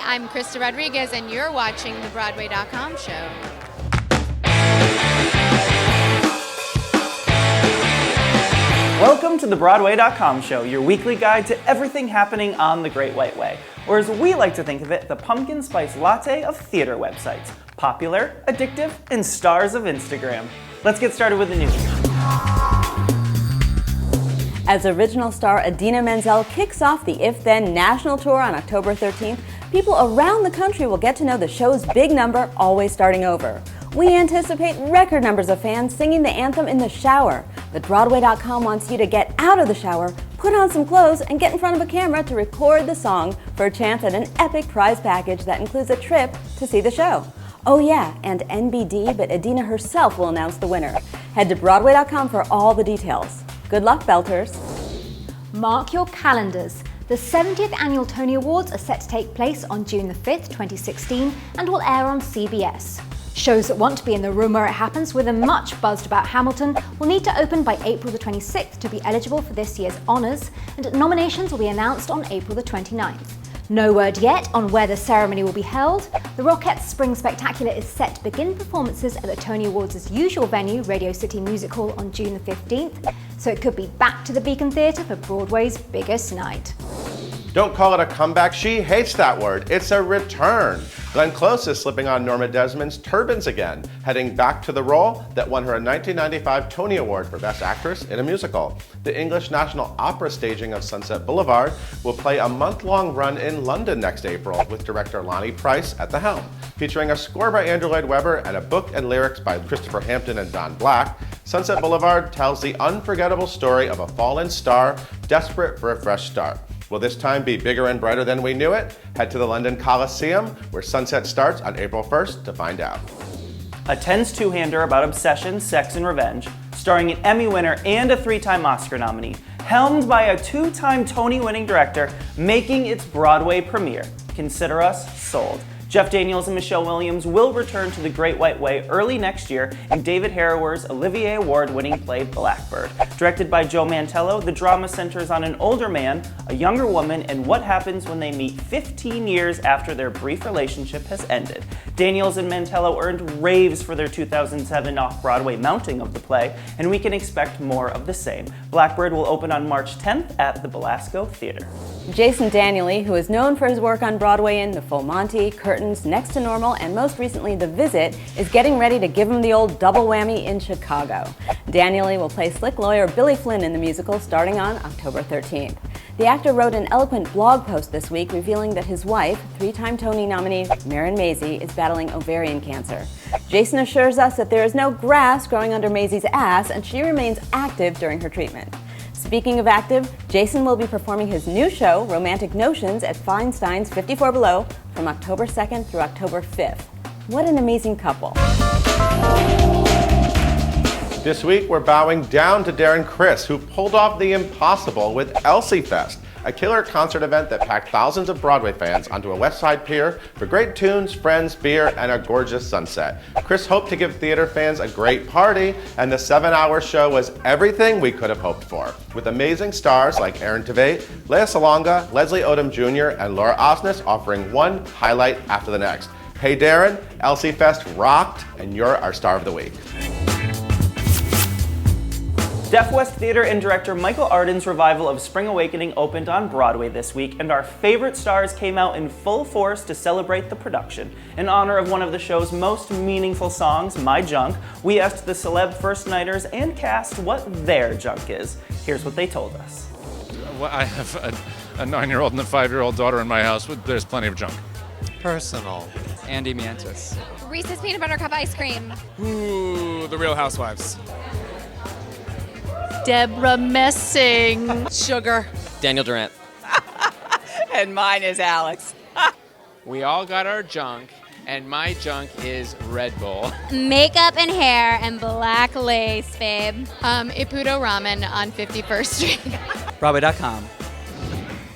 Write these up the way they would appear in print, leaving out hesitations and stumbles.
I'm Krista Rodriguez, and you're watching the Broadway.com show. Welcome to the Broadway.com show, your weekly guide to everything happening on the Great White Way, or as we like to think of it, the pumpkin spice latte of theater websites. Popular, addictive, and stars of Instagram. Let's get started with the news. As original star Idina Menzel kicks off the If Then national tour on October 13th, people around the country will get to know the show's big number, Always Starting Over. We anticipate record numbers of fans singing the anthem in the shower. But Broadway.com wants you to get out of the shower, put on some clothes, and get in front of a camera to record the song for a chance at an epic prize package that includes a trip to see the show. Oh yeah, and NBD, but Idina herself will announce the winner. Head to Broadway.com for all the details. Good luck, Belters. Mark your calendars. The 70th Annual Tony Awards are set to take place on June the 5th, 2016, and will air on CBS. Shows that want to be in the room where it happens with a much buzzed about Hamilton will need to open by April the 26th to be eligible for this year's honours, and nominations will be announced on April the 29th. No word yet on where the ceremony will be held. The Rockettes' Spring Spectacular is set to begin performances at the Tony Awards' usual venue, Radio City Music Hall, on June the 15th, so it could be back to the Beacon Theatre for Broadway's biggest night. Don't call it a comeback. She hates that word. It's a return. Glenn Close is slipping on Norma Desmond's turbans again, heading back to the role that won her a 1995 Tony Award for Best Actress in a Musical. The English National Opera staging of Sunset Boulevard will play a month-long run in London next April, with director Lonnie Price at the helm. Featuring a score by Andrew Lloyd Webber and a book and lyrics by Christopher Hampton and Don Black, Sunset Boulevard tells the unforgettable story of a fallen star desperate for a fresh start. Will this time be bigger and brighter than we knew it? Head to the London Coliseum, where Sunset starts on April 1st to find out. A tense two-hander about obsession, sex, and revenge, starring an Emmy winner and a three-time Oscar nominee, helmed by a two-time Tony-winning director, making its Broadway premiere. Consider us sold. Jeff Daniels and Michelle Williams will return to the Great White Way early next year in David Harrower's Olivier Award-winning play Blackbird. Directed by Joe Mantello, the drama centers on an older man, a younger woman, and what happens when they meet 15 years after their brief relationship has ended. Daniels and Mantello earned raves for their 2007 off-Broadway mounting of the play, and we can expect more of the same. Blackbird will open on March 10th at the Belasco Theater. Jason Daniely, who is known for his work on Broadway in The Full Monty, Curtains, Next to Normal, and most recently The Visit, is getting ready to give him the old double whammy in Chicago. Daniely will play slick lawyer Billy Flynn in the musical starting on October 13th. The actor wrote an eloquent blog post this week revealing that his wife, three-time Tony nominee Marin Mazzie, is battling ovarian cancer. Jason assures us that there is no grass growing under Mazzie's ass, and she remains active during her treatment. Speaking of active, Jason will be performing his new show, Romantic Notions, at Feinstein's 54 Below from October 2nd through October 5th. What an amazing couple. This week, we're bowing down to Darren Criss, who pulled off the impossible with Elsie Fest, a killer concert event that packed thousands of Broadway fans onto a West Side pier for great tunes, friends, beer, and a gorgeous sunset. Criss hoped to give theater fans a great party, and the 7-hour show was everything we could have hoped for, with amazing stars like Aaron Tveit, Lea Salonga, Leslie Odom Jr., and Laura Osnes offering one highlight after the next. Hey Darren, Elsie Fest rocked, and you're our star of the week. Deaf West Theater and director Michael Arden's revival of Spring Awakening opened on Broadway this week, and our favorite stars came out in full force to celebrate the production. In honor of one of the show's most meaningful songs, My Junk, we asked the celeb first-nighters and cast what their junk is. Here's what they told us. Well, I have a 9-year-old and a 5-year-old daughter in my house. There's plenty of junk. Personal. Andy Mantis. Reese's Peanut Butter Cup Ice Cream. Ooh, The Real Housewives. Deborah Messing. Sugar. Daniel Durant. And mine is Alex. We all got our junk, and my junk is Red Bull. Makeup and hair and black lace, babe. Ippudo Ramen on 51st Street. Broadway.com.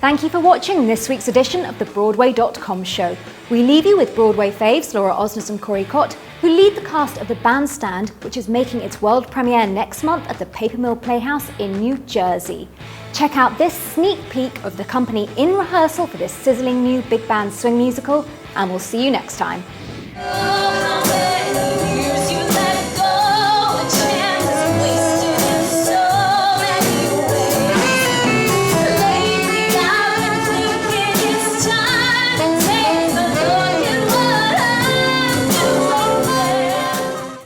Thank you for watching this week's edition of the Broadway.com show. We leave you with Broadway faves Laura Osnes and Corey Cott, who lead the cast of The Bandstand, which is making its world premiere next month at the Paper Mill Playhouse in New Jersey. Check out this sneak peek of the company in rehearsal for this sizzling new big band swing musical, and we'll see you next time.